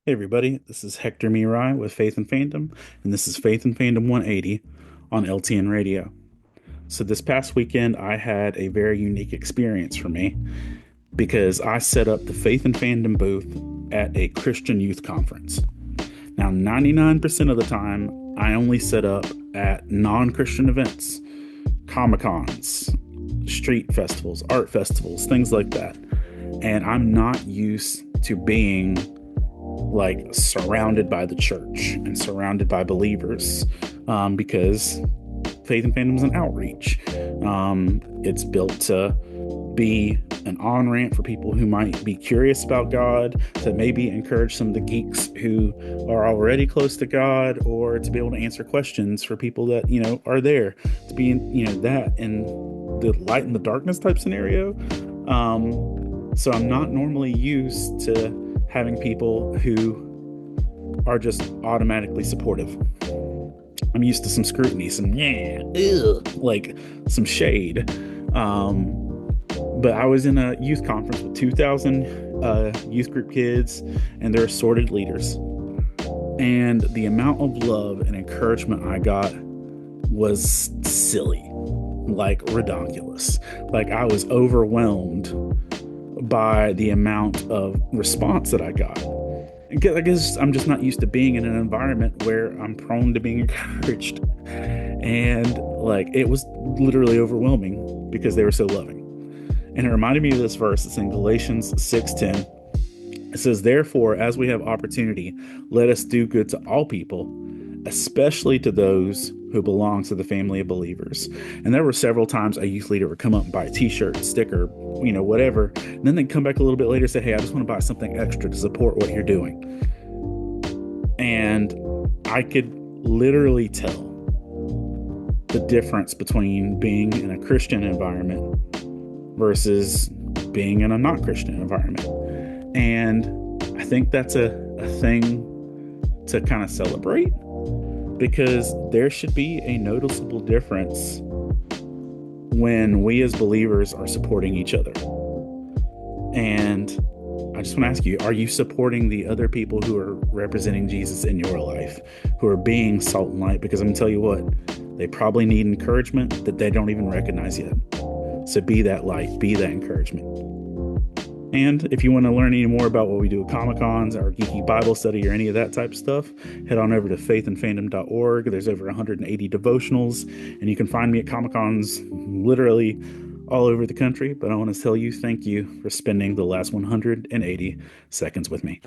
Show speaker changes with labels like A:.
A: Hey everybody, this is Hector Miray with Faith and Fandom, and this is Faith and Fandom 180 on LTN Radio. So this past weekend, I had a very unique experience for me because I set up the Faith and Fandom booth at a Christian youth conference. Now, 99% of the time, I only set up at non-Christian events, Comic-Cons, street festivals, art festivals, things like that. And I'm not used to being like surrounded by the church and surrounded by believers, because Faith and Fandom is an outreach. It's built to be an on ramp for people who might be curious about God, to maybe encourage some of the geeks who are already close to God, or to be able to answer questions for people that, are there to be in, that in the light and the darkness type scenario. So I'm not normally used to having people who are just automatically supportive. I'm used to some scrutiny, some like some shade. But I was in a youth conference with 2,000 youth group kids and their assorted leaders. And the amount of love and encouragement I got was silly, like redonkulous. Like I was overwhelmed by the amount of response that I got. I guess I'm just not used to being in an environment where I'm prone to being encouraged. And like it was literally overwhelming because they were so loving. And it reminded me of this verse. It's in Galatians 6:10. It says, "Therefore, as we have opportunity, let us do good to all people, especially to those who belong to the family of believers." And there were several times a youth leader would come up and buy a t-shirt, sticker, whatever. And then they'd come back a little bit later and say, "Hey, I just want to buy something extra to support what you're doing." And I could literally tell the difference between being in a Christian environment versus being in a not Christian environment. And I think that's a thing to kind of celebrate, because there should be a noticeable difference when we as believers are supporting each other. And I just want to ask you, are you supporting the other people who are representing Jesus in your life, who are being salt and light? Because I'm going to tell you what, they probably need encouragement that they don't even recognize yet. So be that light, be that encouragement. And if you want to learn any more about what we do at Comic-Cons, our geeky Bible study, or any of that type of stuff, head on over to faithandfandom.org. There's over 180 devotionals, and you can find me at Comic-Cons literally all over the country. But I want to tell you, thank you for spending the last 180 seconds with me.